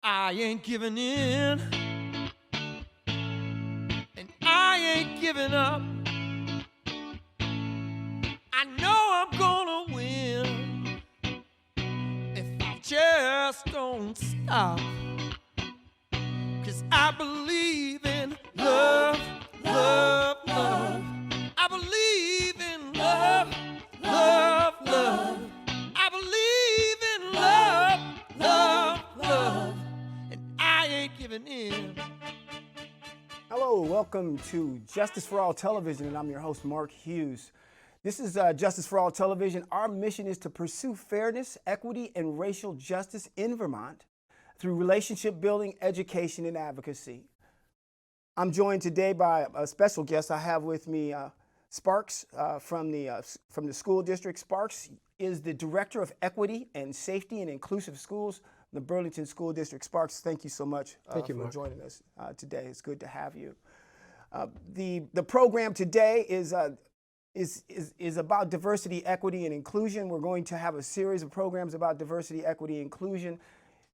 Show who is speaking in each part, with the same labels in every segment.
Speaker 1: I ain't giving in, and I ain't giving up. I know I'm gonna win if I just don't stop. 'Cause I believe in love, love, love. I believe in love, love, love. I believe in love, love, love. And I ain't giving in.
Speaker 2: Hello, welcome to Justice for All Television, and I'm your host, Mark Hughes. This is Justice for All Television. Our mission is to pursue fairness, equity, and racial justice in Vermont through relationship building, education, and advocacy. I'm joined today by a special guest. I have with me Sparks from the school district. Sparks is the Director of Equity and Safety and Inclusive Schools, the Burlington School District. Sparks, thank you so much for joining us today. It's good to have you. The program today is about diversity, equity, and inclusion. We're going to have a series of programs about diversity, equity, and inclusion.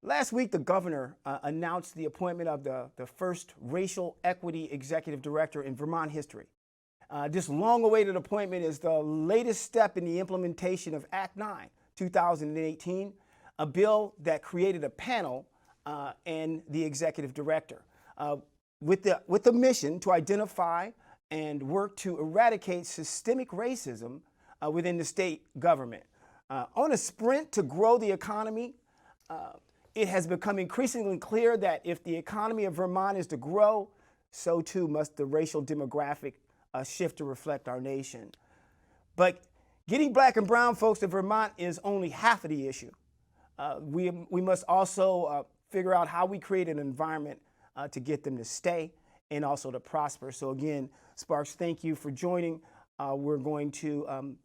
Speaker 2: Last week, the governor announced the appointment of the first racial equity executive director in Vermont history. This long-awaited appointment is the latest step in the implementation of Act 9, 2018, a bill that created a panel and the executive director with the mission to identify and work to eradicate systemic racism within the state government. On a sprint to grow the economy, it has become increasingly clear that if the economy of Vermont is to grow, so too must the racial demographic shift to reflect our nation. But getting black and brown folks to Vermont is only half of the issue. We must also figure out how we create an environment to get them to stay and also to prosper. So again, Sparks, thank you for joining. We're going to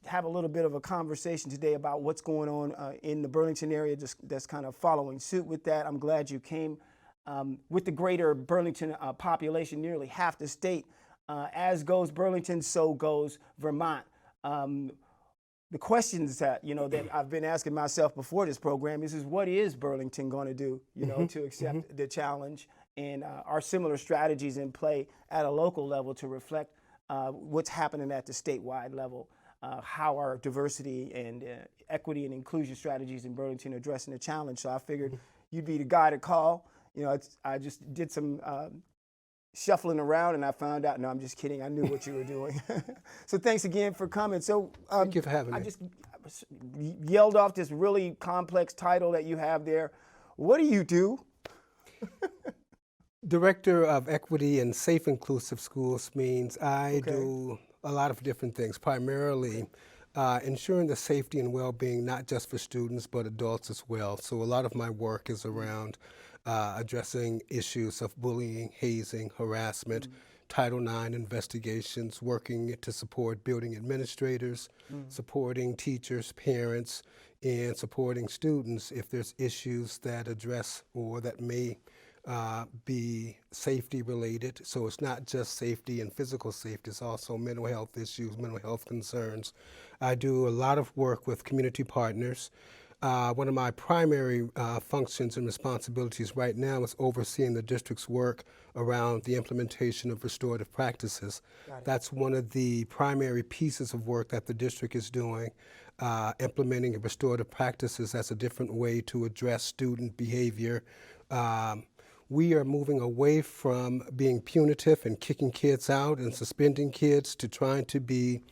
Speaker 2: have a little bit of a conversation today about what's going on in the Burlington area that's kind of following suit with that. I'm glad you came. With the greater Burlington population, nearly half the state, as goes Burlington, so goes Vermont. The questions that I've been asking myself before this program is what is Burlington going to do, to accept the challenge, and are similar strategies in play at a local level to reflect what's happening at the statewide level? How are diversity and equity and inclusion strategies in Burlington addressing the challenge? So I figured you'd be the guy to call. I just did some shuffling around and I found out, no, I'm just kidding. I knew what you were doing. So thanks again for coming. So
Speaker 3: thank you for having me.
Speaker 2: I just yelled off this really complex title that you have there. What do you do?
Speaker 3: Director of Equity and Safe Inclusive Schools means I do a lot of different things, primarily ensuring the safety and well-being, not just for students, but adults as well. So a lot of my work is around addressing issues of bullying, hazing, harassment, Title IX investigations, working to support building administrators, supporting teachers, parents, and supporting students if there's issues that address or that may be safety related. So it's not just safety and physical safety, it's also mental health issues, mental health concerns. I do a lot of work with community partners. One of my primary functions and responsibilities right now is overseeing the district's work around the implementation of restorative practices. That's one of the primary pieces of work that the district is doing, implementing restorative practices as a different way to address student behavior. We are moving away from being punitive and kicking kids out and suspending kids to trying to be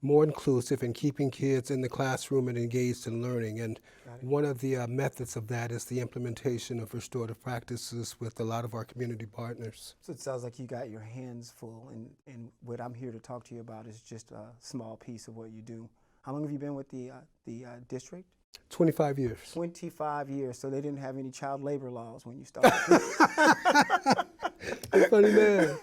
Speaker 3: more inclusive and keeping kids in the classroom and engaged in learning. And one of the methods of that is the implementation of restorative practices with a lot of our community partners.
Speaker 2: So it sounds like you got your hands full, and what I'm here to talk to you about is just a small piece of what you do. How long have you been with the district?
Speaker 3: 25 years.
Speaker 2: 25 years. So they didn't have any child labor laws when you started.
Speaker 3: Funny man.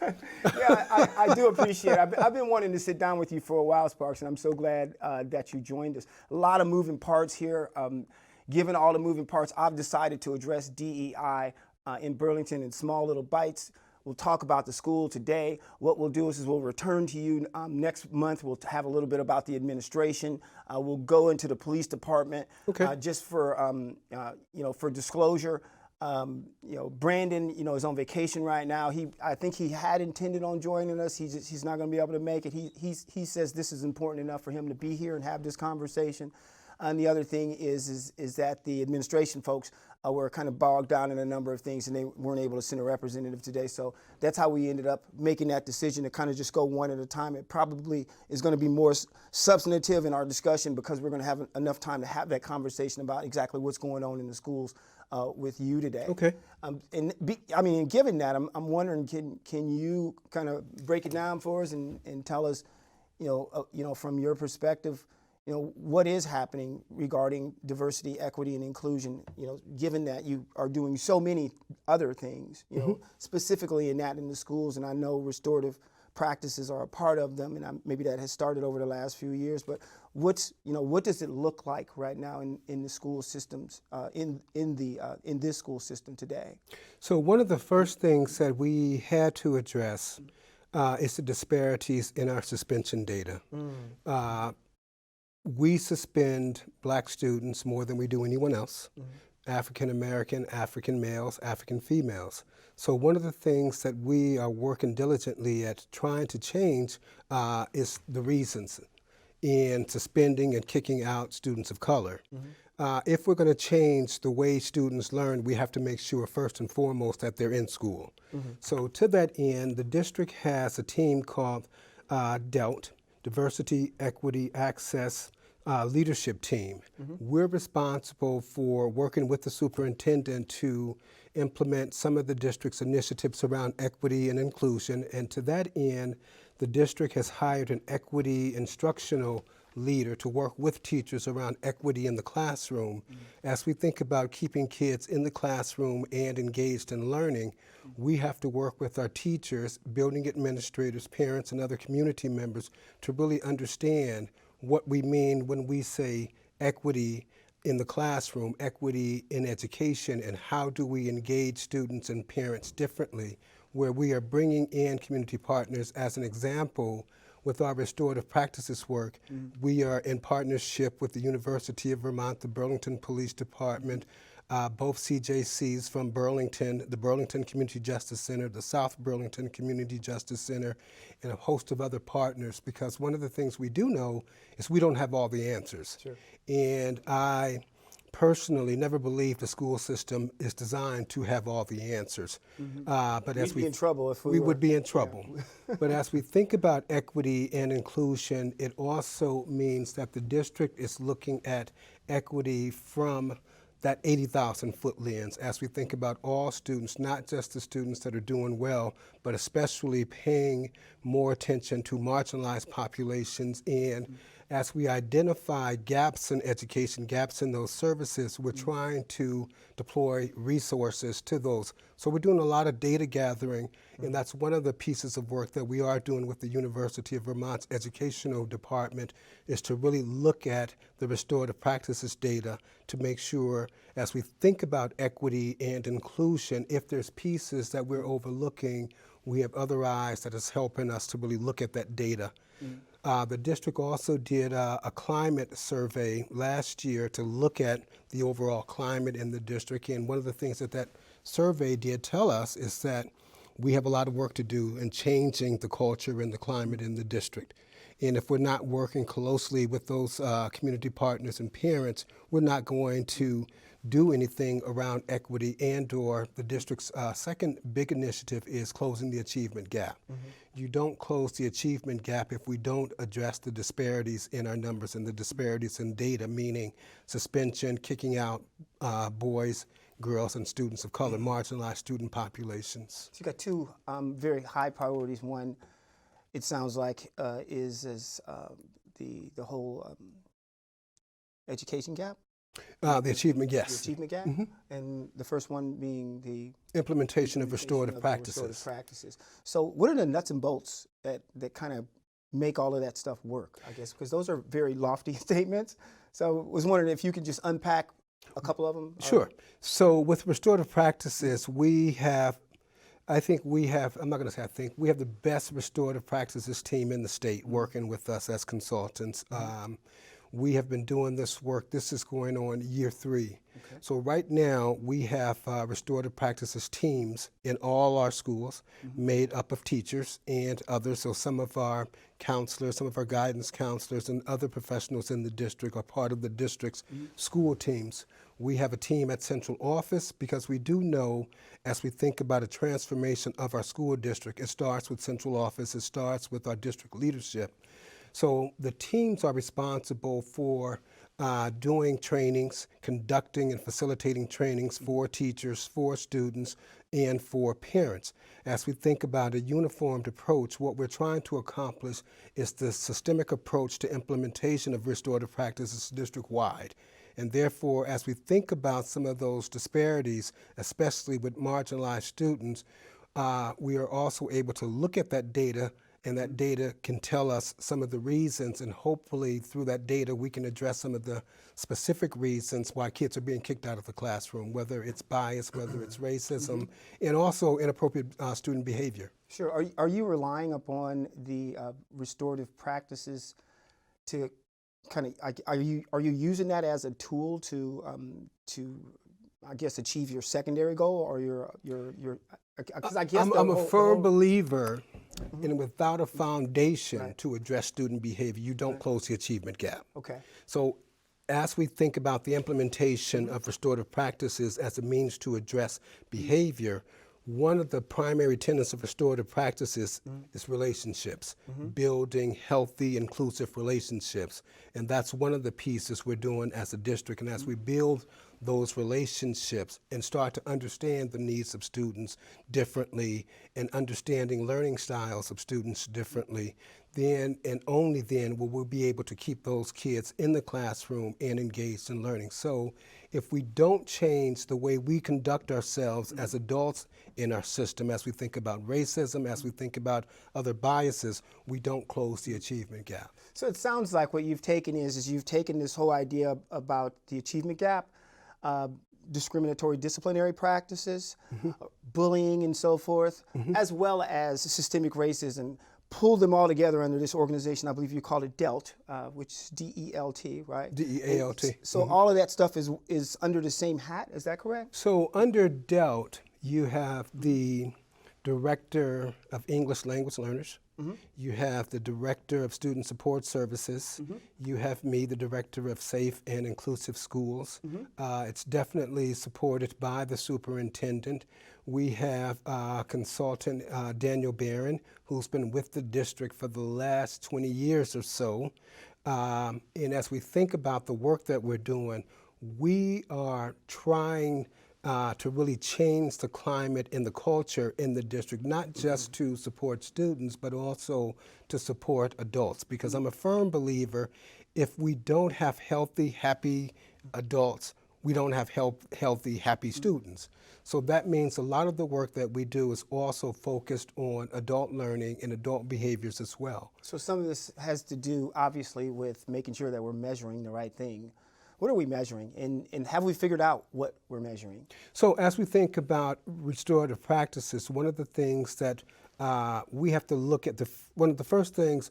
Speaker 2: Yeah, I do appreciate it. I've been wanting to sit down with you for a while, Sparks, and I'm so glad that you joined us. A lot of moving parts here. Given all the moving parts, I've decided to address DEI in Burlington in small little bites. We'll talk about the school today. What we'll do is we'll return to you next month. We'll have a little bit about the administration. We'll go into the police department.
Speaker 3: Okay.
Speaker 2: Just for for disclosure. Brandon, is on vacation right now. I think he had intended on joining us. He's not going to be able to make it. He says this is important enough for him to be here and have this conversation. And the other thing is that the administration folks were kind of bogged down in a number of things, and they weren't able to send a representative today. So that's how we ended up making that decision to kind of just go one at a time. It probably is going to be more substantive in our discussion because we're going to have enough time to have that conversation about exactly what's going on in the schools with you today.
Speaker 3: Okay.
Speaker 2: Given that, I'm wondering, can you kind of break it down for us and tell us, from your perspective, what is happening regarding diversity, equity, and inclusion, given that you are doing so many other things, specifically in the schools, and I know restorative practices are a part of them, and maybe that has started over the last few years, but what does it look like right now in the school systems, in this school system today?
Speaker 3: So one of the first things that we had to address is the disparities in our suspension data. We suspend Black students more than we do anyone else, African American, African males, African females. So one of the things that we are working diligently at trying to change is the reasons in suspending and kicking out students of color. If we're going to change the way students learn, we have to make sure first and foremost that they're in school. So to that end, the district has a team called DELT, Diversity, Equity, Access Leadership Team. We're responsible for working with the superintendent to implement some of the district's initiatives around equity and inclusion, and to that end, the district has hired an equity instructional leader to work with teachers around equity in the classroom. As we think about keeping kids in the classroom and engaged in learning, we have to work with our teachers, building administrators, parents, and other community members to really understand what we mean when we say equity in the classroom, equity in education, and how do we engage students and parents differently, where we are bringing in community partners. As an example, with our restorative practices work, we are in partnership with the University of Vermont, the Burlington Police Department, both CJCs from Burlington, the Burlington Community Justice Center, the South Burlington Community Justice Center, and a host of other partners, because one of the things we do know is we don't have all the answers.
Speaker 2: Sure.
Speaker 3: And I personally never believed the school system is designed to have all the answers. But
Speaker 2: We'd be in trouble if we
Speaker 3: would be in trouble. But as we think about equity and inclusion, it also means that the district is looking at equity from that 80,000-foot lens as we think about all students, not just the students that are doing well, but especially paying more attention to marginalized populations. And as we identify gaps in education, gaps in those services, we're trying to deploy resources to those. So we're doing a lot of data gathering, and that's one of the pieces of work that we are doing with the University of Vermont's educational department, is to really look at the restorative practices data to make sure, as we think about equity and inclusion, if there's pieces that we're overlooking, we have other eyes that is helping us to really look at that data. The district also did a climate survey last year to look at the overall climate in the district, and one of the things that that survey did tell us is that we have a lot of work to do in changing the culture and the climate in the district. And if we're not working closely with those community partners and parents, we're not going to do anything around equity, and or the district's second big initiative is closing the achievement gap. You don't close the achievement gap if we don't address the disparities in our numbers and the disparities in data, meaning suspension, kicking out boys, girls, and students of color, marginalized student populations.
Speaker 2: So you got two very high priorities. One, it sounds like, is the whole education gap.
Speaker 3: The achievement, yes.
Speaker 2: The achievement gap, and the first one being the
Speaker 3: Implementation of restorative practices.
Speaker 2: Restorative practices. So what are the nuts and bolts that kind of make all of that stuff work, I guess, because those are very lofty statements. So I was wondering if you could just unpack a couple of them.
Speaker 3: Sure. So with restorative practices, we have, I'm not going to say I think, we have the best restorative practices team in the state working with us as consultants. We have been doing this work. This is going on year 3. Okay. So right now we have restorative practices teams in all our schools made up of teachers and others. So some of our counselors, some of our guidance counselors and other professionals in the district are part of the district's school teams. We have a team at central office because we do know as we think about a transformation of our school district, it starts with central office, it starts with our district leadership. So the teams are responsible for doing trainings, conducting and facilitating trainings for teachers, for students, and for parents. As we think about a uniformed approach, what we're trying to accomplish is the systemic approach to implementation of restorative practices district-wide. And therefore, as we think about some of those disparities, especially with marginalized students, we are also able to look at that data, and that data can tell us some of the reasons, and hopefully through that data we can address some of the specific reasons why kids are being kicked out of the classroom, whether it's bias, whether it's racism, and also inappropriate student behavior.
Speaker 2: Sure. Are you relying upon the restorative practices to kind of, are you using that as a tool to I guess achieve your secondary goal, or your because I guess
Speaker 3: I'm a firm believer in without a foundation to address student behavior, you don't close the achievement gap.
Speaker 2: Okay.
Speaker 3: So as we think about the implementation of restorative practices as a means to address behavior, one of the primary tenets of restorative practices is relationships, building healthy, inclusive relationships. And that's one of the pieces we're doing as a district. And as we build those relationships and start to understand the needs of students differently and understanding learning styles of students differently, then and only then will we be able to keep those kids in the classroom and engaged in learning. So if we don't change the way we conduct ourselves as adults in our system, as we think about racism, as we think about other biases, we don't close the achievement gap.
Speaker 2: So it sounds like what you've taken is you've taken this whole idea about the achievement gap, discriminatory disciplinary practices, bullying and so forth, as well as systemic racism, pull them all together under this organization. I believe you call it DELT, which is D-E-L-T, right?
Speaker 3: D-E-A-L-T.
Speaker 2: So all of that stuff is under the same hat, is that correct?
Speaker 3: So under DELT, you have the Director of English Language Learners, you have the Director of Student Support Services, you have me, the Director of Safe and Inclusive Schools. It's definitely supported by the superintendent. We have consultant Daniel Barron, who's been with the district for the last 20 years or so. And as we think about the work that we're doing, we are trying to really change the climate and the culture in the district, not just to support students, but also to support adults. Because I'm a firm believer, if we don't have healthy, happy adults, we don't have healthy, happy students. So that means a lot of the work that we do is also focused on adult learning and adult behaviors as well.
Speaker 2: So some of this has to do, obviously, with making sure that we're measuring the right thing. What are we measuring, and have we figured out what we're measuring?
Speaker 3: So as we think about restorative practices, one of the things that we have to look at, one of the first things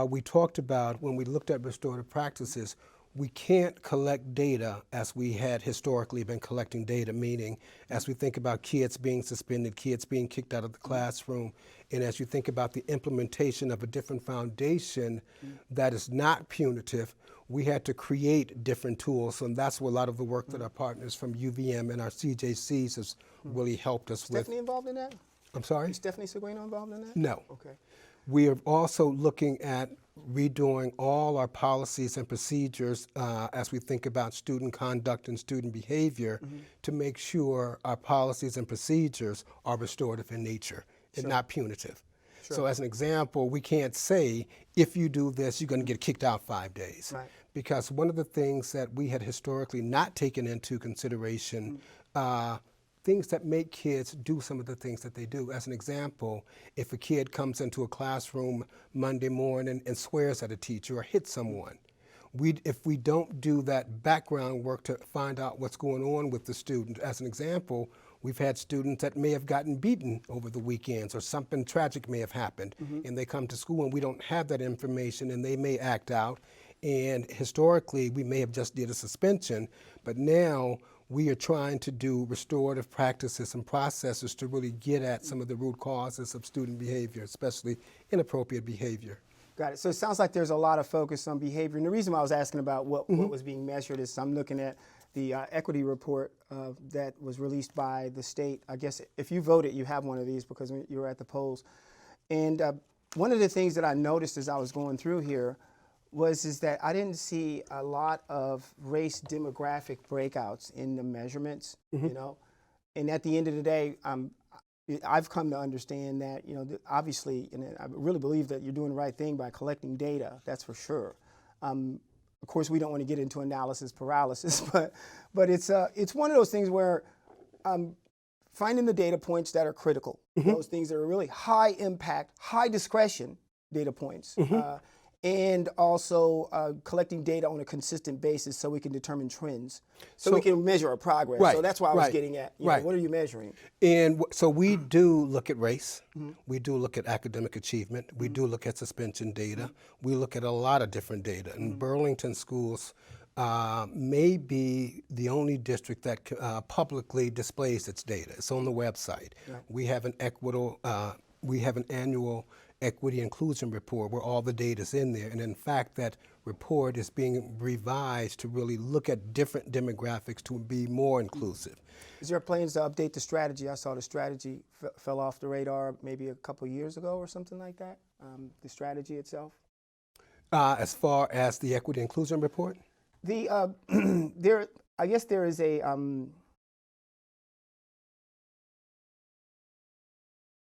Speaker 3: we talked about when we looked at restorative practices, we can't collect data as we had historically been collecting data, meaning as we think about kids being suspended, kids being kicked out of the classroom, and as you think about the implementation of a different foundation that is not punitive, we had to create different tools, and that's where a lot of the work that our partners from UVM and our CJCs has really helped us with.
Speaker 2: Stephanie involved in that?
Speaker 3: I'm sorry?
Speaker 2: Is Stephanie Seguino involved in that?
Speaker 3: No.
Speaker 2: Okay.
Speaker 3: We are also looking at redoing all our policies and procedures as we think about student conduct and student behavior to make sure our policies and procedures are restorative in nature and not punitive. So as an example, we can't say, if you do this, you're going to get kicked out 5 days.
Speaker 2: Right.
Speaker 3: Because one of the things that we had historically not taken into consideration, things that make kids do some of the things that they do. As an example, if a kid comes into a classroom Monday morning and swears at a teacher or hits someone, if we don't do that background work to find out what's going on with the student, as an example, we've had students that may have gotten beaten over the weekends or something tragic may have happened, and they come to school and we don't have that information and they may act out. And historically, we may have just did a suspension, but now we are trying to do restorative practices and processes to really get at some of the root causes of student behavior, especially inappropriate behavior.
Speaker 2: Got it. So it sounds like there's a lot of focus on behavior. And the reason why I was asking about what was being measured is I'm looking at the equity report that was released by the state. I guess if you voted, you have one of these because you were at the polls. And one of the things that I noticed as I was going through here is that I didn't see a lot of race demographic breakouts in the measurements, you know. And at the end of the day, I've come to understand that, you know, obviously, and I really believe that you're doing the right thing by collecting data, that's for sure. Of course, we don't want to get into analysis paralysis, but it's one of those things where finding the data points that are critical, those things that are really high impact, high discretion data points, and also collecting data on a consistent basis so we can determine trends, so we can measure our progress.
Speaker 3: Right,
Speaker 2: so that's why I was
Speaker 3: right,
Speaker 2: getting at, you
Speaker 3: right.
Speaker 2: know, what are you measuring?
Speaker 3: And so we do look at race, we do look at academic achievement, we do look at suspension data, we look at a lot of different data. And Burlington schools may be the only district that publicly displays its data. It's on the website.
Speaker 2: Yeah.
Speaker 3: We have an annual equity inclusion report where all the data is in there. And in fact, that report is being revised to really look at different demographics to be more inclusive.
Speaker 2: Is there plans to update the strategy? I saw the strategy fell off the radar maybe a couple of years ago or something like that, the strategy itself.
Speaker 3: As far as the equity inclusion report?
Speaker 2: I guess there is a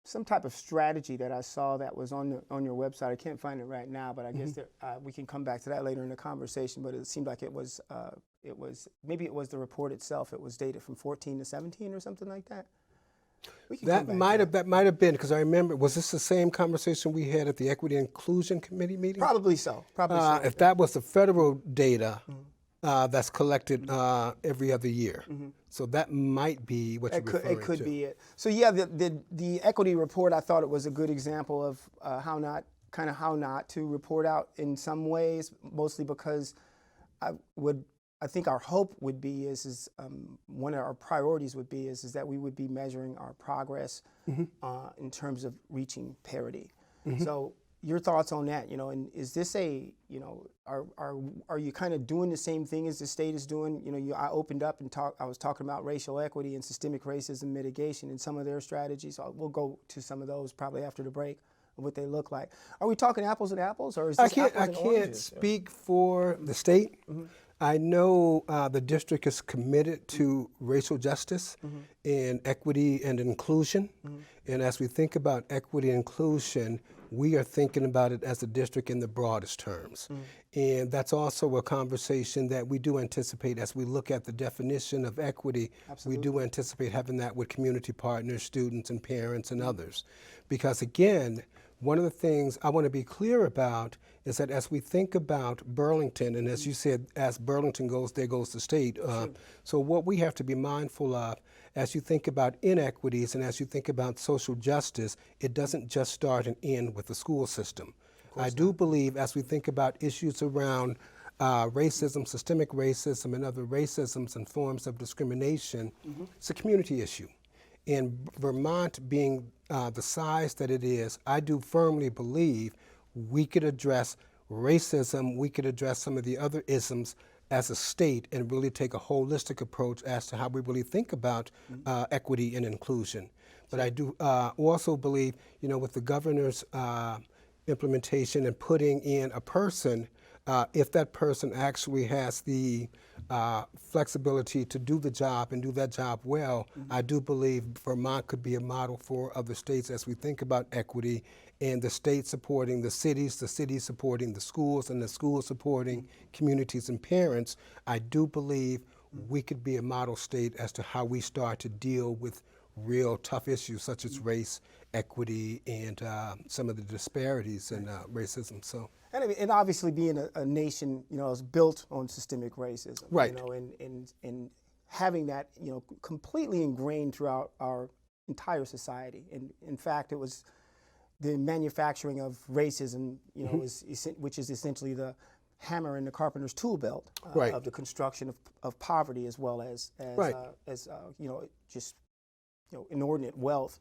Speaker 2: some type of strategy that I saw that was on your website. I can't find it right now, but I guess we can come back to that later in the conversation. But it seemed like maybe it was the report itself. It was dated from 14 to 17 or something like that.
Speaker 3: That might have been, because I remember, was this the same conversation we had at the Equity Inclusion Committee meeting?
Speaker 2: Probably so.
Speaker 3: If that was the federal data that's collected every other year. So that might be what you're referring to.
Speaker 2: It could be it. So yeah, the equity report, I thought it was a good example of how not to report out in some ways, mostly because I think our hope would be one of our priorities would be is that we would be measuring our progress in terms of reaching parity. So your thoughts on that, you know, and is this are you kind of doing the same thing as the state is doing? You know, I opened up and I was talking about racial equity and systemic racism mitigation and some of their strategies. We'll go to some of those probably after the break, what they look like. Are we talking apples and apples, or is this apples and oranges?
Speaker 3: I can't speak for the state. I know the district is committed to racial justice and equity and inclusion. And as we think about equity and inclusion, we are thinking about it as a district in the broadest terms. And that's also a conversation that we do anticipate as we look at the definition of equity. Absolutely. We do anticipate having that with community partners, students and parents and others. Because again, one of the things I want to be clear about is that as we think about Burlington, and as you said, as Burlington goes, there goes the state. So what we have to be mindful of as you think about inequities and as you think about social justice, it doesn't just start and end with the school system. I do believe as we think about issues around racism, systemic racism, and other racisms and forms of discrimination, it's a community issue. And Vermont being the size that it is, I do firmly believe we could address racism, we could address some of the other isms as a state and really take a holistic approach as to how we really think about equity and inclusion. But I do also believe, you know, with the governor's implementation and putting in a person, if that person actually has the flexibility to do the job and do that job well, I do believe Vermont could be a model for other states as we think about equity and the state supporting the cities supporting the schools, and the schools supporting communities and parents. I do believe we could be a model state as to how we start to deal with real tough issues such as race, equity, and some of the disparities in racism. So.
Speaker 2: And obviously being a nation, you know, is built on systemic racism.
Speaker 3: Right.
Speaker 2: You know, and having that, you know, completely ingrained throughout our entire society. And in fact, it was the manufacturing of racism, you know, which is essentially the hammer in the carpenter's tool belt
Speaker 3: Right.
Speaker 2: of the construction of poverty, as well as
Speaker 3: Right.
Speaker 2: just inordinate wealth.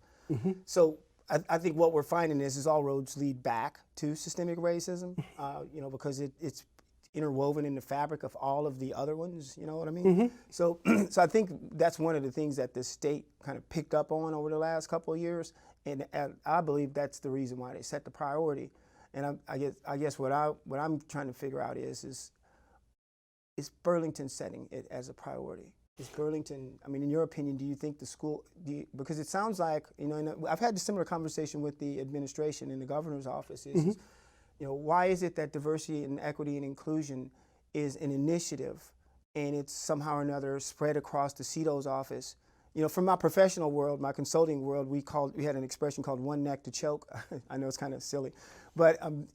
Speaker 2: So I think what we're finding is all roads lead back to systemic racism, because it's interwoven in the fabric of all of the other ones. You know what I mean? So I think that's one of the things that the state kind of picked up on over the last couple of years, and I believe that's the reason why they set the priority. And I guess what I'm trying to figure out is Burlington setting it as a priority? Is Burlington, I mean, in your opinion, do you think the school, because it sounds like, I've had a similar conversation with the administration in the governor's office, why is it that diversity and equity and inclusion is an initiative and it's somehow or another spread across the CEDO's office? From my professional world, my consulting world, we had an expression called "one neck to choke." I know it's kind of silly, but from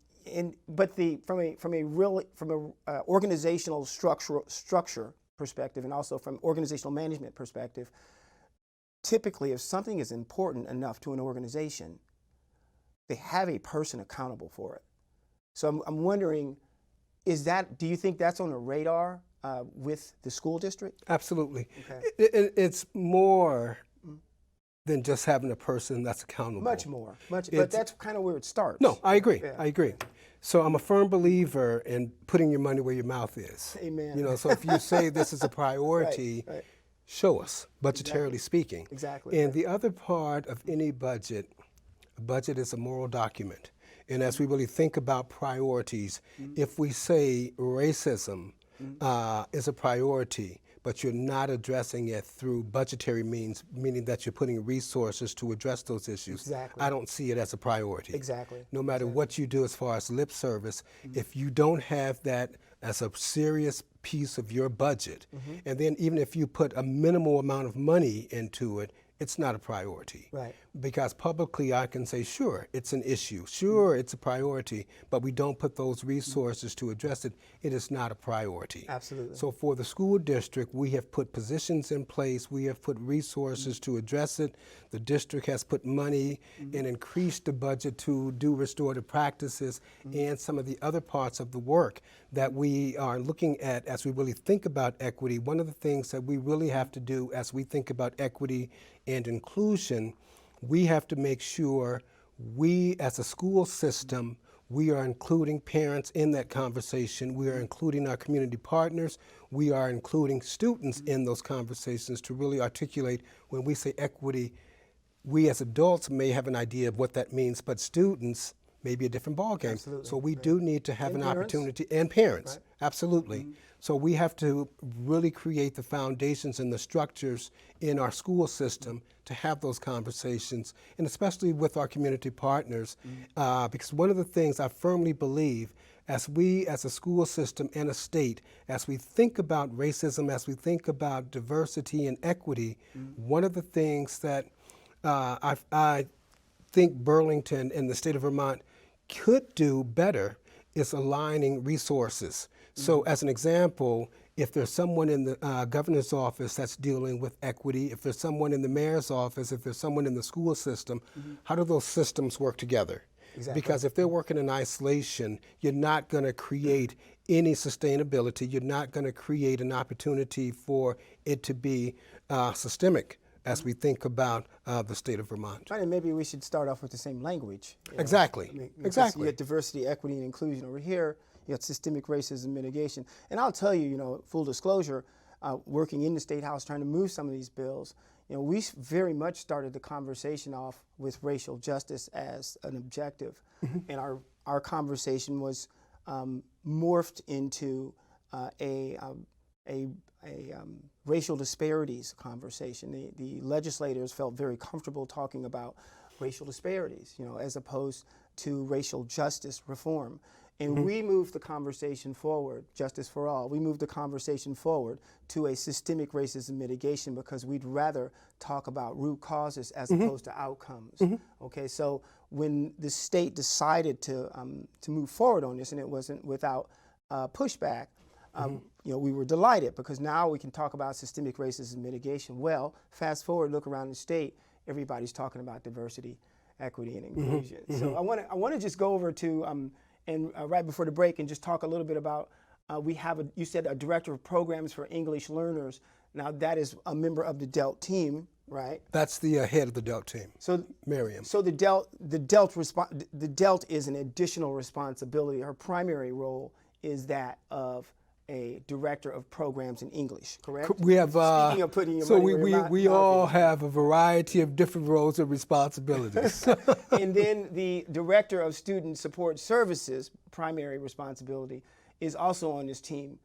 Speaker 2: a organizational structure perspective, and also from organizational management perspective, typically, if something is important enough to an organization, they have a person accountable for it. So I'm wondering, do you think that's on the radar with the school district?
Speaker 3: Absolutely.
Speaker 2: Okay.
Speaker 3: It's more than just having a person that's accountable.
Speaker 2: Much more. But that's kind of where it starts.
Speaker 3: No, I agree.
Speaker 2: Yeah.
Speaker 3: I agree. So I'm a firm believer in putting your money where your mouth is.
Speaker 2: Amen.
Speaker 3: So if you say this is a priority,
Speaker 2: Right.
Speaker 3: show us, budgetarily speaking.
Speaker 2: Exactly.
Speaker 3: And the other part of any budget, a budget is a moral document. And as we really think about priorities, if we say racism is a priority, but you're not addressing it through budgetary means, meaning that you're putting resources to address those issues,
Speaker 2: Exactly.
Speaker 3: I don't see it as a priority.
Speaker 2: Exactly.
Speaker 3: No matter what you do as far as lip service, if you don't have that as a serious piece of your budget, and then even if you put a minimal amount of money into it, it's not a priority.
Speaker 2: Right.
Speaker 3: Because publicly I can say, sure, it's an issue, sure, it's a priority, but we don't put those resources to address it, it is not a priority.
Speaker 2: Absolutely.
Speaker 3: So for the school district, we have put positions in place, we have put resources to address it. The district has put money and increased the budget to do restorative practices and some of the other parts of the work that we are looking at as we really think about equity. One of the things that we really have to do as we think about equity and inclusion, we have to make sure we as a school system, we are including parents in that conversation. We are including our community partners. We are including students in those conversations to really articulate when we say equity. We as adults may have an idea of what that means, but students may be a different ballgame.
Speaker 2: Absolutely.
Speaker 3: So we do need to have
Speaker 2: And
Speaker 3: an
Speaker 2: parents.
Speaker 3: opportunity, and parents,
Speaker 2: Right.
Speaker 3: absolutely. So we have to really create the foundations and the structures in our school system to have those conversations, and especially with our community partners, because one of the things I firmly believe, as we as a school system and a state, as we think about racism, as we think about diversity and equity, one of the things that I think Burlington and the state of Vermont could do better is aligning resources. So as an example, if there's someone in the governor's office that's dealing with equity, if there's someone in the mayor's office, if there's someone in the school system, how do those systems work together?
Speaker 2: Exactly.
Speaker 3: Because if they're working in isolation, you're not going to create any sustainability. You're not going to create an opportunity for it to be systemic as we think about the state of Vermont.
Speaker 2: Right, and maybe we should start off with the same language.
Speaker 3: Exactly.
Speaker 2: Because
Speaker 3: Exactly.
Speaker 2: You get diversity, equity, and inclusion over here. You got systemic racism mitigation. And I'll tell you, full disclosure, working in the State House trying to move some of these bills, we very much started the conversation off with racial justice as an objective. And our conversation was morphed into a racial disparities conversation. The legislators felt very comfortable talking about racial disparities, as opposed to racial justice reform. And we moved the conversation forward, justice for all. We moved the conversation forward to a systemic racism mitigation because we'd rather talk about root causes as opposed to outcomes. Okay, so when the state decided to move forward on this, and it wasn't without pushback, we were delighted because now we can talk about systemic racism mitigation. Well, fast forward, look around the state, everybody's talking about diversity, equity, and inclusion. So I want to just go over to and right before the break, and just talk a little bit about you said a director of programs for English learners. Now that is a member of the DELT team, right?
Speaker 3: That's the head of the DELT team.
Speaker 2: So
Speaker 3: Miriam.
Speaker 2: So the DELT is an additional responsibility. Her primary role is that of a director of programs in English, correct?
Speaker 3: We have.
Speaker 2: Speaking of putting your
Speaker 3: so
Speaker 2: money where your mouth
Speaker 3: we all
Speaker 2: is.
Speaker 3: have a variety of different roles and responsibilities.
Speaker 2: And then the director of student support services, primary responsibility, is also on this team.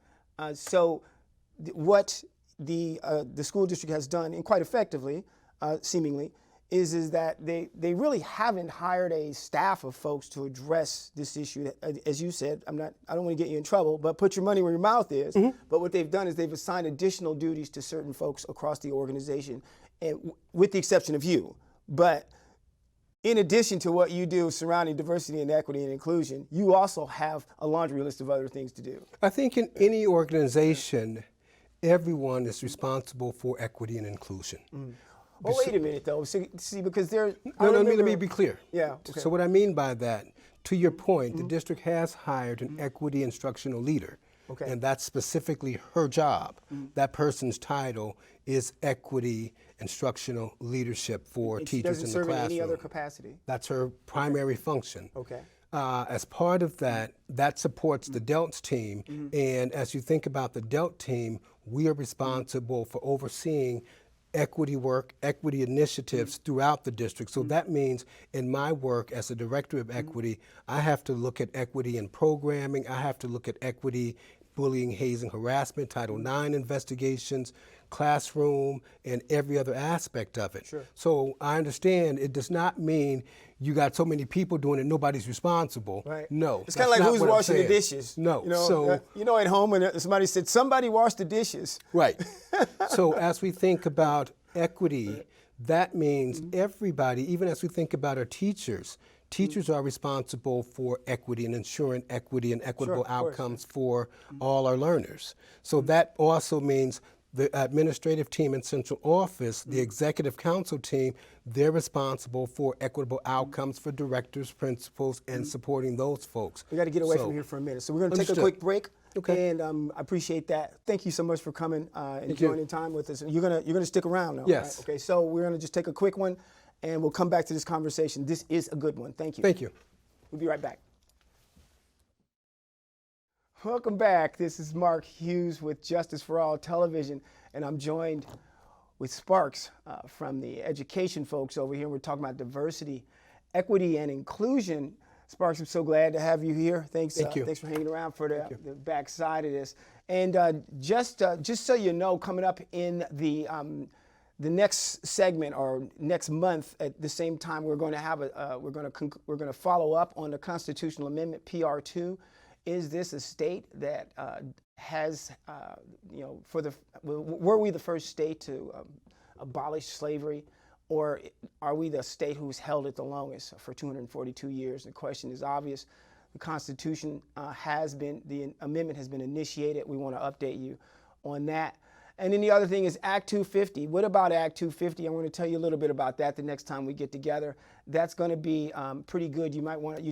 Speaker 2: What the school district has done, and quite effectively, seemingly, is that they really haven't hired a staff of folks to address this issue. As you said, I don't want to get you in trouble, but put your money where your mouth is. Mm-hmm. But what they've done is they've assigned additional duties to certain folks across the organization, and with the exception of you. But in addition to what you do surrounding diversity and equity and inclusion, you also have a laundry list of other things to do.
Speaker 3: I think in any organization, everyone is responsible for equity and inclusion. Mm.
Speaker 2: Oh, wait a minute, though. See, because there.
Speaker 3: Let me be clear.
Speaker 2: Yeah. Okay.
Speaker 3: So what I mean by that, to your point, the district has hired an equity instructional leader.
Speaker 2: Okay.
Speaker 3: And that's specifically her job. That person's title is equity instructional leadership for teachers in the classroom. She doesn't serve in
Speaker 2: any other capacity?
Speaker 3: That's her primary function.
Speaker 2: Okay.
Speaker 3: As part of that, that supports the DELT team. And as you think about the DELT team, we are responsible for overseeing equity work, equity initiatives throughout the district. So that means in my work as a director of equity, I have to look at equity in programming, I have to look at equity, bullying, hazing, harassment, Title IX investigations, classroom, and every other aspect of it.
Speaker 2: Sure.
Speaker 3: So I understand it does not mean you got so many people doing it, nobody's responsible.
Speaker 2: Right.
Speaker 3: No.
Speaker 2: It's kind of like who's washing the dishes.
Speaker 3: No.
Speaker 2: At home when somebody said, somebody wash the dishes.
Speaker 3: Right. So as we think about equity, that means everybody, even as we think about our teachers are responsible for equity and ensuring equity and equitable outcomes for all our learners. So that also means the administrative team in central office, the executive council team, they're responsible for equitable outcomes for directors, principals, and supporting those folks.
Speaker 2: We got to get away from here for a minute. So we're going to take a quick break.
Speaker 3: Okay.
Speaker 2: And I appreciate that. Thank you so much for coming and joining time with us. And you're gonna stick around now.
Speaker 3: Yes.
Speaker 2: Right? Okay. So we're gonna just take a quick one, and we'll come back to this conversation. This is a good one. Thank you.
Speaker 3: Thank you.
Speaker 2: We'll be right back. Welcome back. This is Mark Hughes with Justice for All Television, and I'm joined with Sparks from the education folks over here. We're talking about diversity, equity, and inclusion. Sparks, I'm so glad to have you here. Thanks.
Speaker 3: Thank you.
Speaker 2: Thanks for hanging around for the back side of this. And just so you know, coming up in the next segment or next month at the same time, we're going to have we're going to follow up on the constitutional amendment PR2. Is this a state that has were we the first state to abolish slavery? Or are we the state who's held it the longest for 242 years? The question is obvious. The Constitution the amendment has been initiated. We want to update you on that. And then the other thing is Act 250. What about Act 250? I want to tell you a little bit about that the next time we get together. That's going to be pretty good. You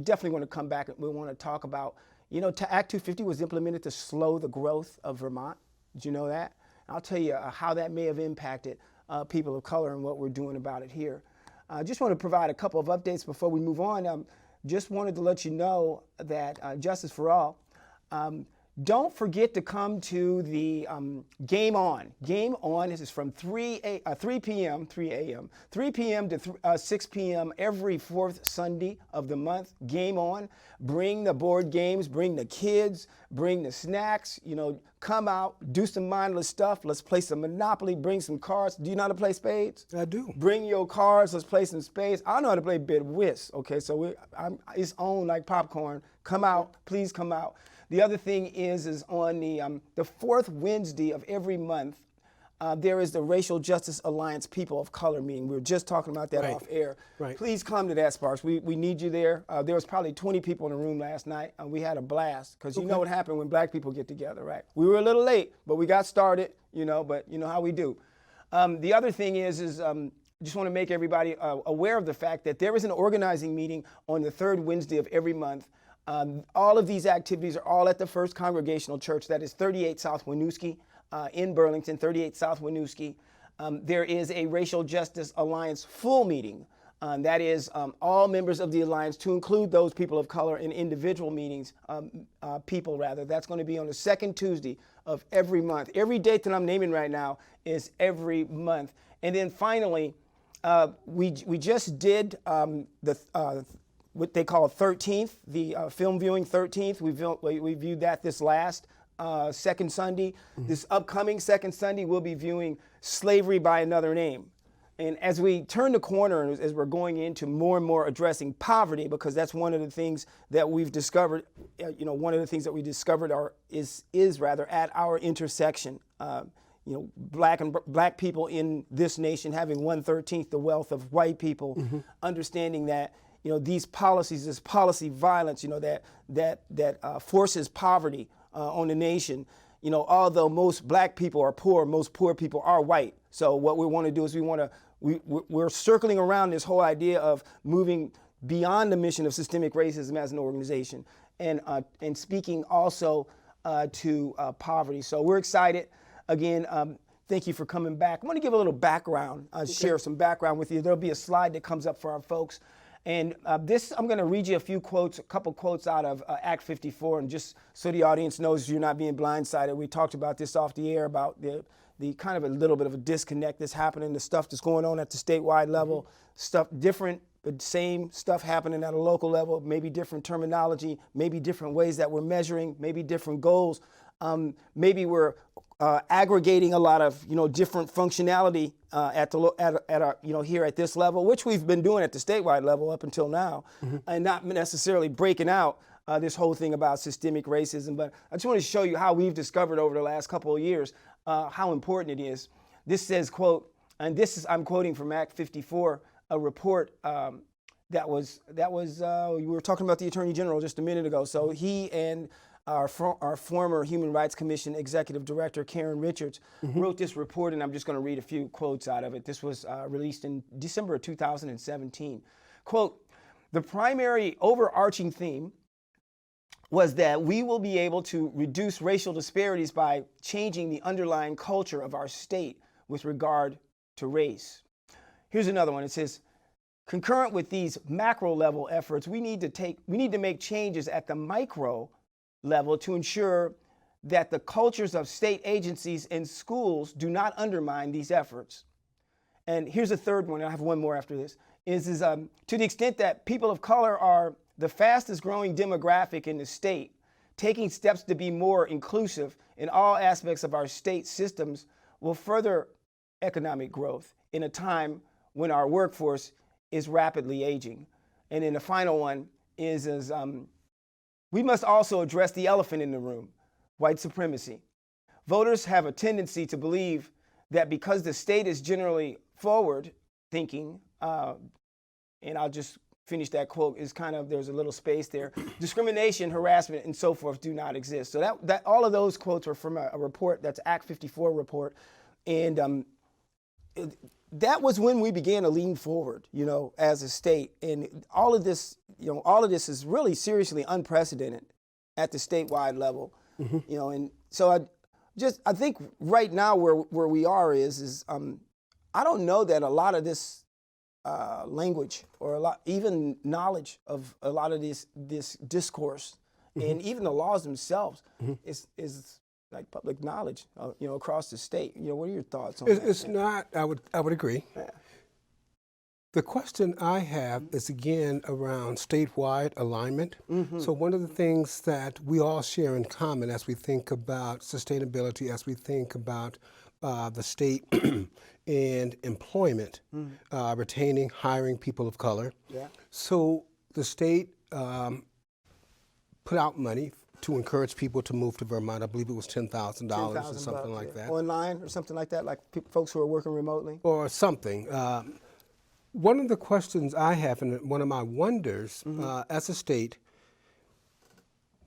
Speaker 2: definitely want to come back and we want to talk about, Act 250 was implemented to slow the growth of Vermont. Did you know that? I'll tell you how that may have impacted people of color and what we're doing about it here. I just want to provide a couple of updates before we move on. Just wanted to let you know that Justice for All, don't forget to come to the Game On. Game On is from 3 p.m. to 6 p.m. every fourth Sunday of the month. Game On. Bring the board games, bring the kids, bring the snacks, come out, do some mindless stuff. Let's play some Monopoly, bring some cards. Do you know how to play spades?
Speaker 3: I do.
Speaker 2: Bring your cards, let's play some spades. I know how to play bid whist, okay? So it's on like popcorn. Come out, please come out. The other thing is on the fourth Wednesday of every month, there is the Racial Justice Alliance People of Color meeting. We were just talking about that off air.
Speaker 3: Right.
Speaker 2: Please come to that, Sparks. We need you there. There was probably 20 people in the room last night. We had a blast because you know what happened when black people get together, right? We were a little late, but we got started, but you know how we do. The other thing is just want to make everybody aware of the fact that there is an organizing meeting on the third Wednesday of every month. All of these activities are all at the First Congregational Church, that is 38 South Winooski in Burlington, 38 South Winooski. There is a Racial Justice Alliance full meeting. That is all members of the Alliance, to include those people of color, in individual meetings, That's going to be on the second Tuesday of every month. Every date that I'm naming right now is every month. And then finally, we just did what they call 13th, the film viewing 13th. We viewed that this last second Sunday. This upcoming second Sunday, we'll be viewing Slavery by Another Name. And as we turn the corner, and as we're going into more and more addressing poverty, because that's one of the things that we've discovered, one of the things that we discovered is at our intersection. Black people in this nation having 1/13 the wealth of white people, understanding that these policies, this policy violence, that forces poverty on the nation. Although most black people are poor, most poor people are white. So what we want to do is we're circling around this whole idea of moving beyond the mission of systemic racism as an organization, and speaking also to poverty. So we're excited. Again, thank you for coming back. I want to give a little background, share some background with you. There'll be a slide that comes up for our folks. And I'm going to read you a couple quotes out of Act 54, and just so the audience knows you're not being blindsided. We talked about this off the air, about the kind of a little bit of a disconnect that's happening, the stuff that's going on at the statewide level, stuff different, but same stuff happening at a local level, maybe different terminology, maybe different ways that we're measuring, maybe different goals. Maybe we're aggregating a lot of different functionality here at this level, which we've been doing at the statewide level up until now, and not necessarily breaking out this whole thing about systemic racism. But I just want to show you how we've discovered over the last couple of years how important it is. This says, quote, and I'm quoting from Act 54, a report that was we were talking about the Attorney General just a minute ago. So he and our former Human Rights Commission Executive Director, Karen Richards, wrote this report, and I'm just going to read a few quotes out of it. This was released in December of 2017. Quote, the primary overarching theme was that we will be able to reduce racial disparities by changing the underlying culture of our state with regard to race. Here's another one. It says, concurrent with these macro level efforts, we need to make changes at the micro level to ensure that the cultures of state agencies and schools do not undermine these efforts. And here's a third one, and I have one more after this, is to the extent that people of color are the fastest growing demographic in the state, taking steps to be more inclusive in all aspects of our state systems will further economic growth in a time when our workforce is rapidly aging. And then the final one is we must also address the elephant in the room, white supremacy. Voters have a tendency to believe that because the state is generally forward thinking, and I'll just finish that quote, is kind of, there's a little space there, discrimination, harassment, and so forth do not exist. So that all of those quotes are from a report, that's Act 54 report. And that was when we began to lean forward, as a state. And all of this is really seriously unprecedented at the statewide level, and so I think right now where we are is I don't know that a lot of this language or even knowledge of a lot of this discourse and even the laws themselves is like public knowledge, across the state. What are your thoughts on that?
Speaker 3: It's not. I would agree.
Speaker 2: Yeah.
Speaker 3: The question I have is again around statewide alignment. So one of the things that we all share in common as we think about sustainability, as we think about the state and employment, retaining, hiring people of color.
Speaker 2: Yeah.
Speaker 3: So the state put out money to encourage people to move to Vermont. I believe it was $10,000 or something like that.
Speaker 2: Online or something like that, like folks who are working remotely?
Speaker 3: Or something. One of the questions I have, and one of my wonders, as a state,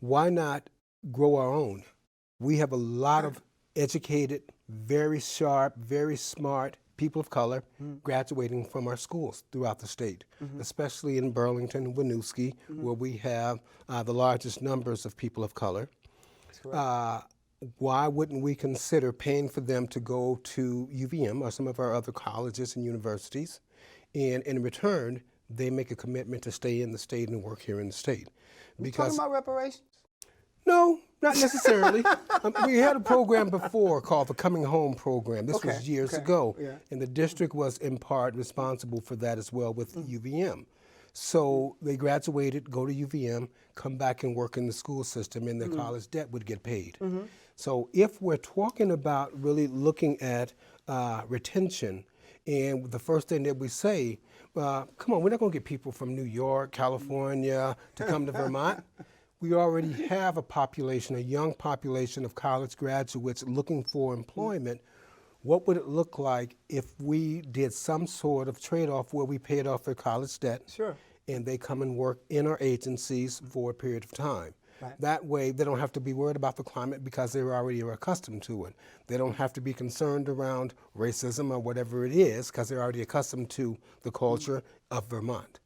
Speaker 3: why not grow our own? We have a lot of educated, very sharp, very smart people of color graduating from our schools throughout the state, especially in Burlington and Winooski, where we have the largest numbers of people of color. Why wouldn't we consider paying for them to go to UVM or some of our other colleges and universities, and in return, they make a commitment to stay in the state and work here in the state?
Speaker 2: You talking about reparations?
Speaker 3: No, not necessarily. We had a program before called the Coming Home Program. This was years ago, and the district was in part responsible for that as well with UVM. So they graduated, go to UVM, come back and work in the school system, and their college debt would get paid. So if we're talking about really looking at retention, and the first thing that we say, come on, we're not going to get people from New York, California to come to Vermont. We already have a population, a young population of college graduates looking for employment. What would it look like if we did some sort of trade-off where we paid off their college debt and they come and work in our agencies for a period of time? That way, they don't have to be worried about the climate because they already are accustomed to it. They don't have to be concerned around racism or whatever it is because they're already accustomed to the culture of Vermont.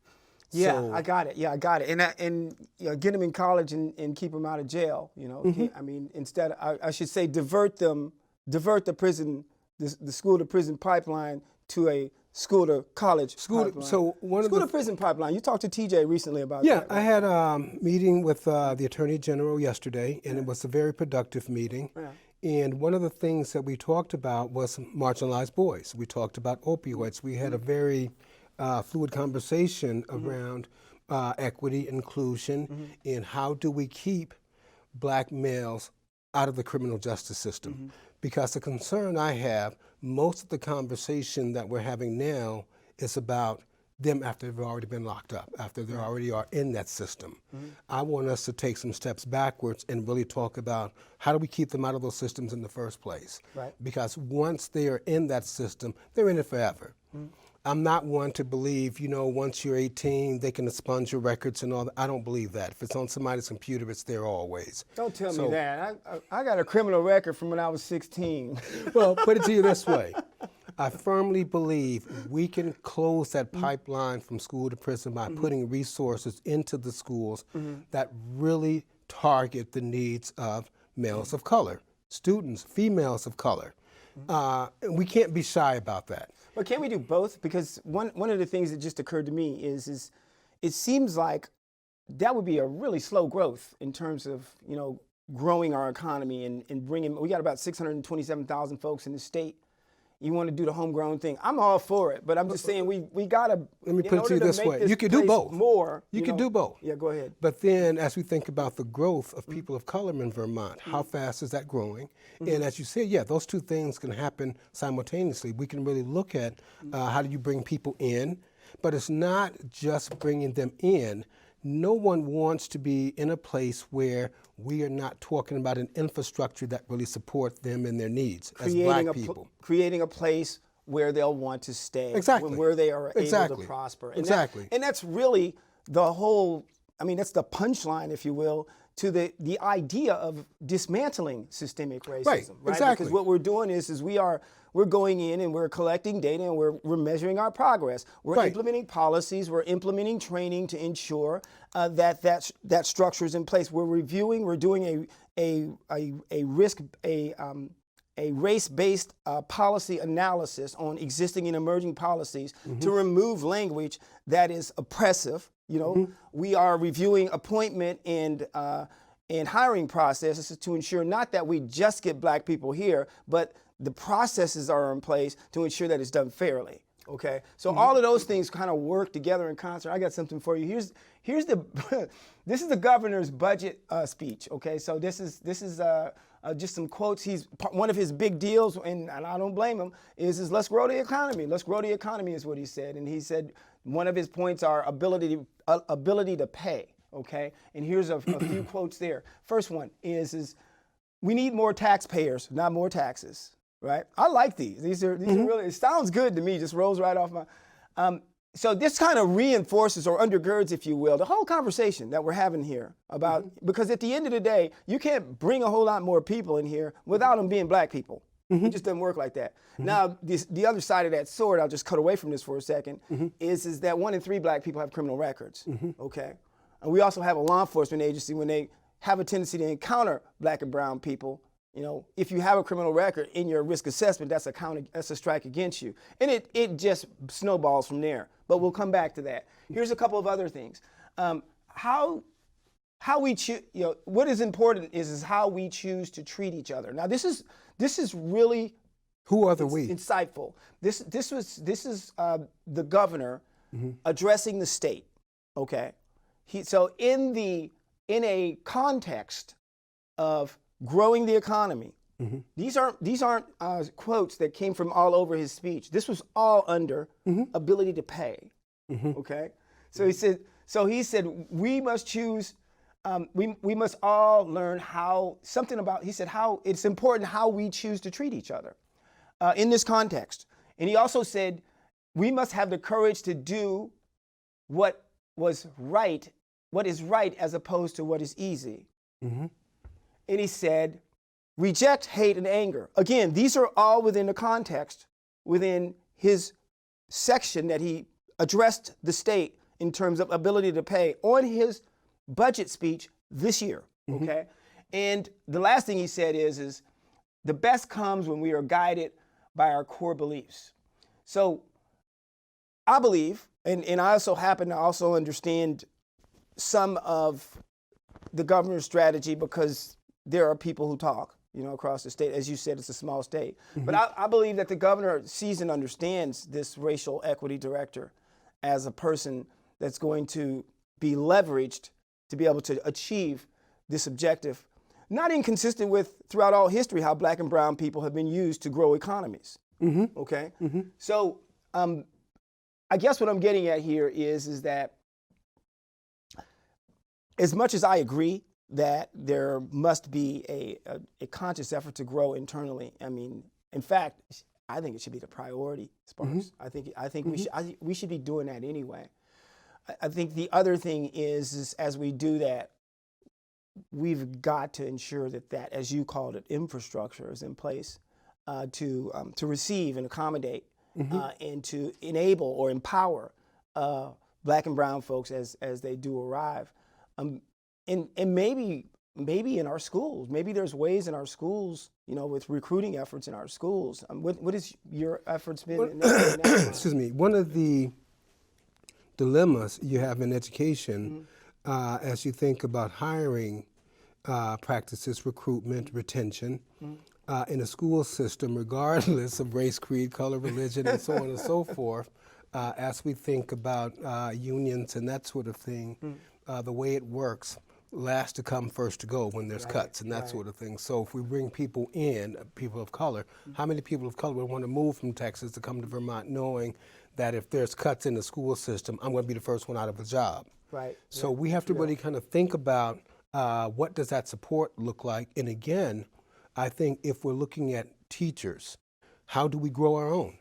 Speaker 2: Yeah,
Speaker 3: So,
Speaker 2: I got it. Yeah, I got it. And you know, get them in college and keep them out of jail. You know, I mean, instead, I should say, divert the prison, the school to prison pipeline to a school to college pipeline.
Speaker 3: So one
Speaker 2: school
Speaker 3: of
Speaker 2: to
Speaker 3: the
Speaker 2: prison pipeline. You talked to TJ recently about
Speaker 3: Yeah,
Speaker 2: that.
Speaker 3: I had a meeting with the Attorney General yesterday, and it was a very productive meeting. And one of the things that we talked about was marginalized boys. We talked about opioids. We had a very fluid conversation around equity, inclusion, and how do we keep black males out of the criminal justice system. Because the concern I have, most of the conversation that we're having now is about them after they've already been locked up, after they already are in that system. I want us to take some steps backwards and really talk about how do we keep them out of those systems in the first place. Because once they are in that system, they're in it forever. I'm not one to believe, you know, once you're 18, they can expunge your records and all that. I don't believe that. If it's on somebody's computer, it's there always.
Speaker 2: Don't tell me that. I got a criminal record from when I was 16.
Speaker 3: Well, put it to you this way. I firmly believe we can close that pipeline from school to prison by putting resources into the schools that really target the needs of males of color, students, females of color. We can't be shy about that.
Speaker 2: But can we do both? Because one of the things that just occurred to me is it seems like that would be a really slow growth in terms of, you know, growing our economy and bringing, we got about 627,000 folks in the state. You want to do the homegrown thing. I'm all for it, but I'm just saying we got to,
Speaker 3: let me put it to you this way. You could do both. You could do both.
Speaker 2: Yeah, go ahead.
Speaker 3: But then as we think about the growth of people of color in Vermont, how fast is that growing? And as you said, yeah, those two things can happen simultaneously. We can really look at how do you bring people in, but it's not just bringing them in. No one wants to be in a place where we are not talking about an infrastructure that really supports them and their needs as black people.
Speaker 2: Creating a place where they'll want to stay.
Speaker 3: Exactly.
Speaker 2: Where they are able to prosper. And and that's really the whole, I mean, that's the punchline, if you will, to the idea of dismantling systemic racism. Right?
Speaker 3: Exactly.
Speaker 2: Because what we're doing is we're going in and we're collecting data and we're measuring our progress. We're implementing policies, we're implementing training to ensure that structure is in place. We're reviewing, we're doing a race-based policy analysis on existing and emerging policies to remove language that is oppressive. You know, we are reviewing appointment and hiring processes to ensure not that we just get black people here, but the processes are in place to ensure that it's done fairly. Okay, so all of those things kind of work together in concert. I got something for you. Here's the this is the governor's budget speech. Okay, so this is just some quotes. One of his big deals, and I don't blame him, is let's grow the economy. Let's grow the economy is what he said, and he said one of his points are ability to pay. Okay, and here's a few quotes there. First one is we need more taxpayers, not more taxes. Right? I like these. These are really, it sounds good to me, just rolls right off my, so this kind of reinforces or undergirds, if you will, the whole conversation that we're having here about, because at the end of the day, you can't bring a whole lot more people in here without them being black people. It just doesn't work like that. Now, the other side of that sword, I'll just cut away from this for a second, is that 1 in 3 black people have criminal records, okay? And we also have a law enforcement agency when they have a tendency to encounter black and brown people. You know, if you have a criminal record in your risk assessment, that's a strike against you. And it just snowballs from there. But we'll come back to that. Here's a couple of other things. How we choose, you know, what is important is how we choose to treat each other. Now, this is really
Speaker 3: who are the we?
Speaker 2: Insightful. This is the governor addressing the state. Okay, so in a context of growing the economy, these aren't quotes that came from all over his speech. This was all under ability to pay. Okay, so he said we must choose. We must all learn how it's important how we choose to treat each other in this context. And he also said we must have the courage to do what is right as opposed to what is easy. And he said, reject hate and anger. Again, these are all within the context, within his section that he addressed the state in terms of ability to pay on his budget speech this year, okay? And the last thing he said is the best comes when we are guided by our core beliefs. So I believe, and I also happen to also understand some of the governor's strategy because there are people who talk, you know, across the state. As you said, it's a small state. But I believe that the governor sees and understands this racial equity director as a person that's going to be leveraged to be able to achieve this objective, not inconsistent with throughout all history how black and brown people have been used to grow economies. Okay? So I guess what I'm getting at here is that as much as I agree that there must be a conscious effort to grow internally, I mean, in fact, I think it should be the priority, Sparks. I think we should be doing that anyway. I think the other thing is as we do that, we've got to ensure that, as you called it, infrastructure is in place to receive and accommodate and to enable or empower black and brown folks as they do arrive. And maybe in our schools, maybe there's ways in our schools, you know, with recruiting efforts in our schools. What has your efforts been? In that
Speaker 3: Excuse me. One of the dilemmas you have in education as you think about hiring practices, recruitment, retention in a school system, regardless of race, creed, color, religion, and so on and so forth, as we think about unions and that sort of thing, the way it works, last to come, first to go when there's cuts and that sort of thing. So if we bring people in, people of color, how many people of color would want to move from Texas to come to Vermont knowing that if there's cuts in the school system, I'm going to be the first one out of a job?
Speaker 2: Right.
Speaker 3: So we have to really kind of think about what does that support look like? And again, I think if we're looking at teachers, how do we grow our own?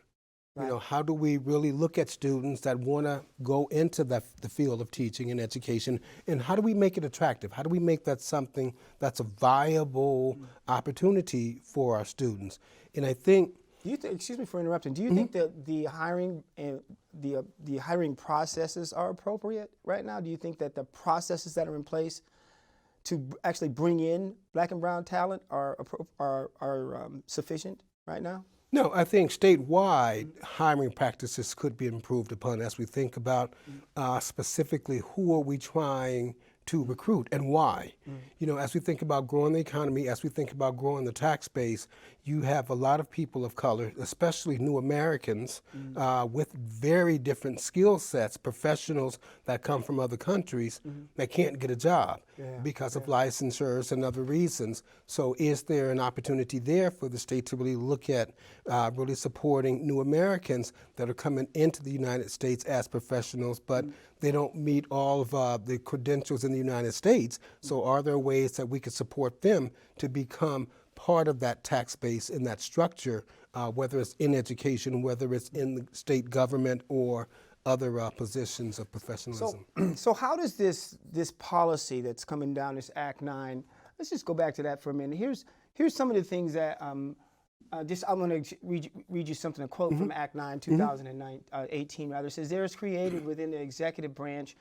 Speaker 3: You know, how do we really look at students that want to go into the field of teaching and education, and how do we make it attractive? How do we make that something that's a viable opportunity for our students? And I think,
Speaker 2: excuse me for interrupting. Do you think that the hiring and the hiring processes are appropriate right now? Do you think that the processes that are in place to actually bring in black and brown talent are sufficient right now?
Speaker 3: No, I think statewide hiring practices could be improved upon as we think about specifically who are we trying to recruit and why. You know, as we think about growing the economy, as we think about growing the tax base, you have a lot of people of color, especially new Americans, with very different skill sets, professionals that come from other countries that can't get a job because of licensures and other reasons. So is there an opportunity there for the state to really look at really supporting new Americans that are coming into the United States as professionals, but they don't meet all of the credentials in the United States? So are there ways that we could support them to become part of that tax base in that structure, whether it's in education, whether it's in the state government or other positions of professionalism?
Speaker 2: So how does this policy that's coming down, this Act 9, let's just go back to that for a minute. Here's some of the things that I'm going to read you something, a quote from Act 9, 2018, rather. It says, there is created within the executive branch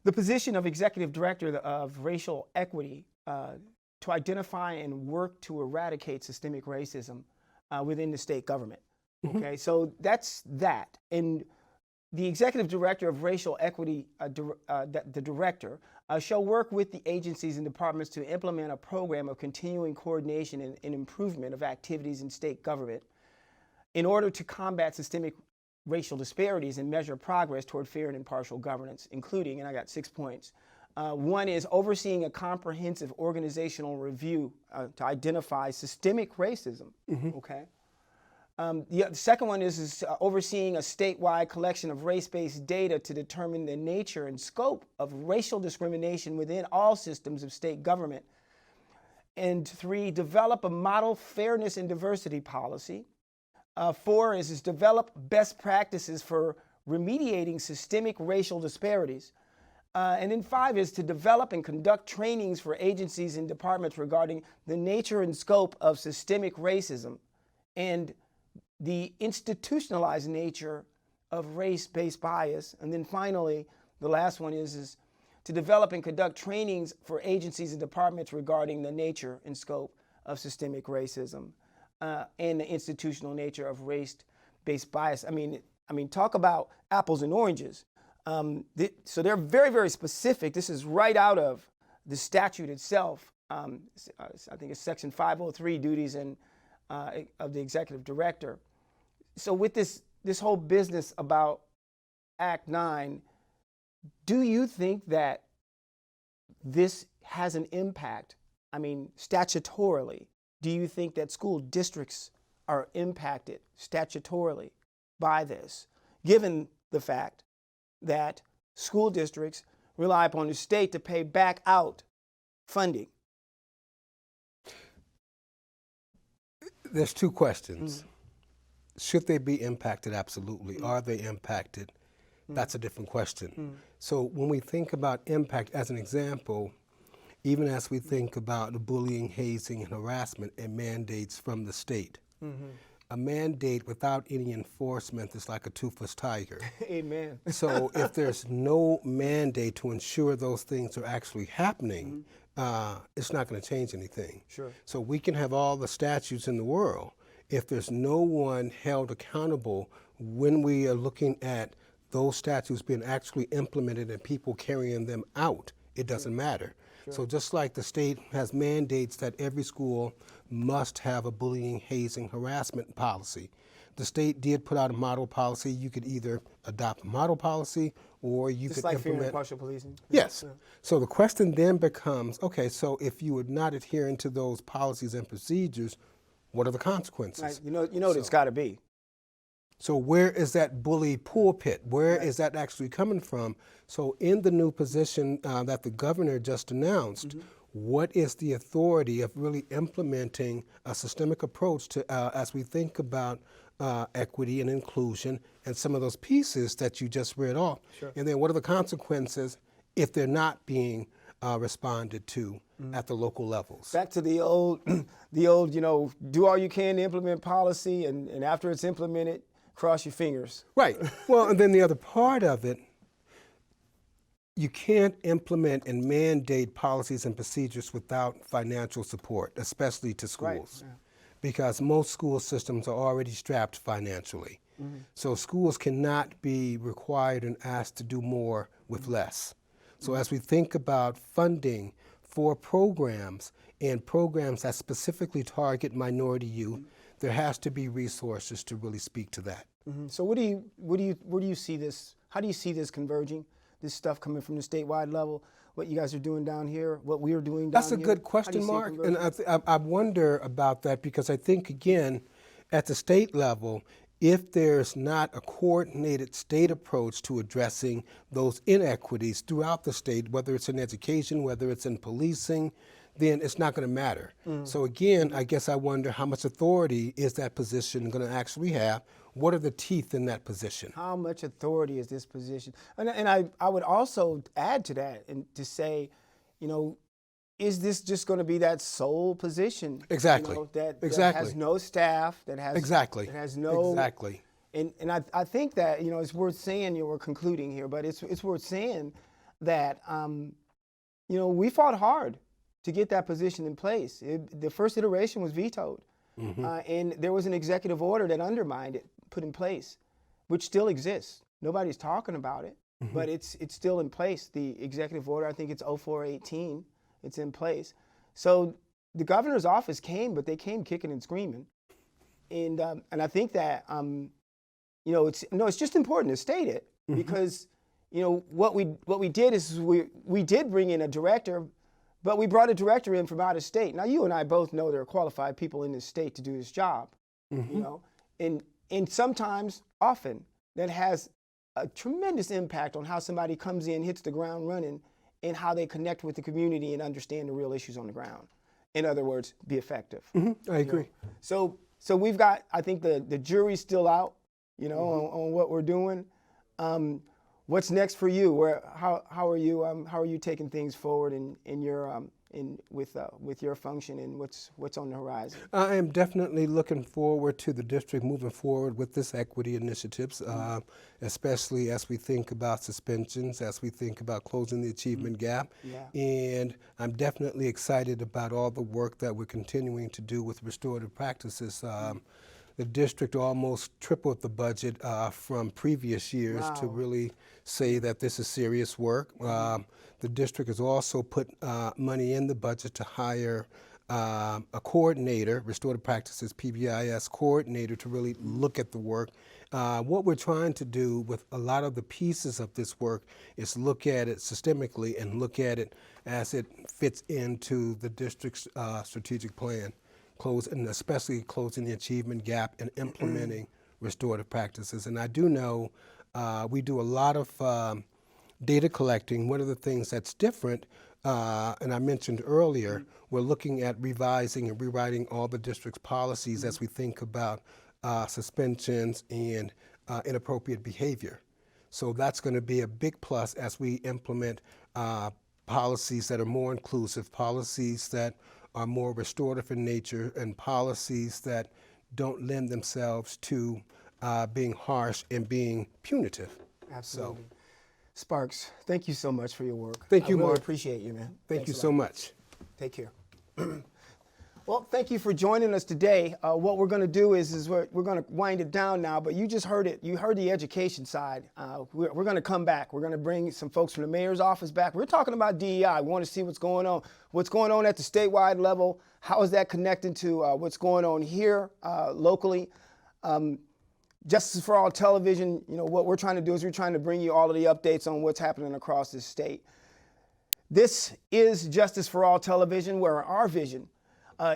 Speaker 2: the position of Executive Director of Racial Equity to identify and work to eradicate systemic racism within the state government. Okay, so that's that. And the Executive Director of Racial Equity, the director, shall work with the agencies and departments to implement a program of continuing coordination and improvement of activities in state government in order to combat systemic racial disparities and measure progress toward fair and impartial governance, including, and I got 6 points. One is overseeing a comprehensive organizational review to identify systemic racism, okay? The second one is overseeing a statewide collection of race-based data to determine the nature and scope of racial discrimination within all systems of state government. And 3, develop a model fairness and diversity policy. 4 is develop best practices for remediating systemic racial disparities. And then 5 is to develop and conduct trainings for agencies and departments regarding the nature and scope of systemic racism and the institutionalized nature of race-based bias. And then finally, the last one is to develop and conduct trainings for agencies and departments regarding the nature and scope of systemic racism and the institutional nature of race-based bias. I mean, talk about apples and oranges. So they're very, very specific. This is right out of the statute itself. I think it's Section 503, duties and of the executive director. So with this whole business about Act 9, do you think that this has an impact? I mean, statutorily, do you think that school districts are impacted statutorily by this, given the fact that school districts rely upon the state to pay back out funding?
Speaker 3: There's 2 questions. Should they be impacted? Absolutely. Are they impacted? That's a different question. So when we think about impact, as an example, even as we think about bullying, hazing, and harassment and mandates from the state, a mandate without any enforcement is like a toothless tiger.
Speaker 2: Amen.
Speaker 3: So if there's no mandate to ensure those things are actually happening, it's not going to change anything.
Speaker 2: Sure.
Speaker 3: So we can have all the statutes in the world. If there's no one held accountable when we are looking at those statutes being actually implemented and people carrying them out, it doesn't matter. Sure. So just like the state has mandates that every school must have a bullying, hazing, harassment policy, the state did put out a model policy. You could either adopt a model policy or you
Speaker 2: Just
Speaker 3: could
Speaker 2: like
Speaker 3: implement.
Speaker 2: fair and impartial policing.
Speaker 3: Yes.
Speaker 2: Yeah.
Speaker 3: So the question then becomes, okay, so if you are not adhering to those policies and procedures, what are the consequences?
Speaker 2: Right. You know what it's got to be.
Speaker 3: So where is that bully pulpit? Where is that actually coming from? So in the new position that the governor just announced, what is the authority of really implementing a systemic approach to as we think about equity and inclusion and some of those pieces that you just read off? Sure. And then what are the consequences if they're not being responded to at the local levels?
Speaker 2: Back to the old, do all you can to implement policy, and after it's implemented, cross your fingers.
Speaker 3: Right. Well, and then the other part of it, you can't implement and mandate policies and procedures without financial support, especially to schools, right. Because most school systems are already strapped financially. So schools cannot be required and asked to do more with less. So as we think about funding for programs and programs that specifically target minority youth, there has to be resources to really speak to that.
Speaker 2: So where do you see this? How do you see this converging? This stuff coming from the statewide level, what you guys are doing down here, what we are doing down here?
Speaker 3: That's a good question, Mark, and I wonder about that because I think, again, at the state level, if there's not a coordinated state approach to addressing those inequities throughout the state, whether it's in education, whether it's in policing, then it's not going to matter. So again, I guess I wonder how much authority is that position going to actually have? What are the teeth in that position?
Speaker 2: How much authority is this position? And I would also add to that and to say, is this just going to be that sole position?
Speaker 3: Exactly.
Speaker 2: That
Speaker 3: Exactly.
Speaker 2: has no staff, that has
Speaker 3: Exactly.
Speaker 2: that has no
Speaker 3: Exactly.
Speaker 2: And I think that it's worth saying. We're concluding here, but it's worth saying that we fought hard to get that position in place. The first iteration was vetoed, and there was an executive order that undermined it, put in place, which still exists. Nobody's talking about it, but it's still in place. The executive order, I think it's 0418, it's in place. So the governor's office came, but they came kicking and screaming, and I think that it's just important to state it because what we did is we did bring in a director. But we brought a director in from out of state. Now, you and I both know there are qualified people in this state to do this job, and sometimes, often, that has a tremendous impact on how somebody comes in, hits the ground running, and how they connect with the community and understand the real issues on the ground. In other words, be effective.
Speaker 3: I agree.
Speaker 2: So we've got, I think the jury's still out, on what we're doing. What's next for you? How are you taking things forward with your function, and what's on the horizon?
Speaker 3: I am definitely looking forward to the district moving forward with this equity initiatives, especially as we think about suspensions, as we think about closing the achievement gap.
Speaker 2: Yeah.
Speaker 3: And I'm definitely excited about all the work that we're continuing to do with restorative practices. The district almost tripled the budget from previous years to really say that this is serious work. The district has also put money in the budget to hire a coordinator, Restorative Practices PBIS coordinator, to really look at the work. What we're trying to do with a lot of the pieces of this work is look at it systemically and look at it as it fits into the district's strategic plan. And especially closing the achievement gap and implementing restorative practices. And I do know we do a lot of data collecting. One of the things that's different, and I mentioned earlier, we're looking at revising and rewriting all the district's policies as we think about suspensions and inappropriate behavior. So that's going to be a big plus as we implement policies that are more inclusive, policies that are more restorative in nature, and policies that don't lend themselves to being harsh and being punitive.
Speaker 2: Absolutely. Sparks, thank you so much for your work.
Speaker 3: Thank you,
Speaker 2: I really
Speaker 3: Mark.
Speaker 2: appreciate you, man.
Speaker 3: Thank
Speaker 2: Thanks
Speaker 3: you
Speaker 2: a
Speaker 3: so
Speaker 2: lot.
Speaker 3: much.
Speaker 2: Take care. Well, thank you for joining us today. What we're going to do is we're going to wind it down now, but you just heard it. You heard the education side. We're going to come back. We're going to bring some folks from the mayor's office back. We're talking about DEI. We want to see what's going on at the statewide level. How is that connected to what's going on here locally? Justice for All Television, what we're trying to do is we're trying to bring you all of the updates on what's happening across this state. This is Justice for All Television, where our vision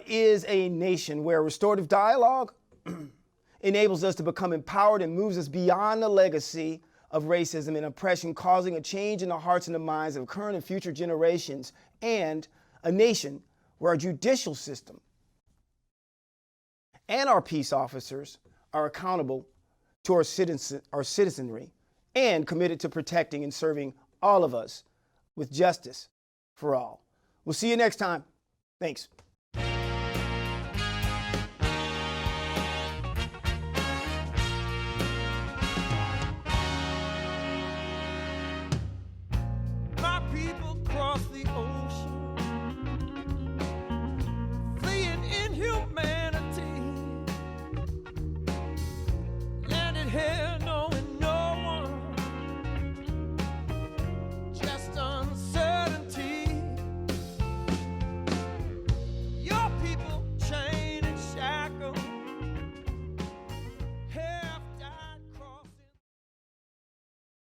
Speaker 2: is a nation where restorative dialogue enables us to become empowered and moves us beyond the legacy of racism and oppression, causing a change in the hearts and the minds of current and future generations, and a nation where our judicial system and our peace officers are accountable to our citizenry and committed to protecting and serving all of us with justice for all. We'll see you next time. Thanks.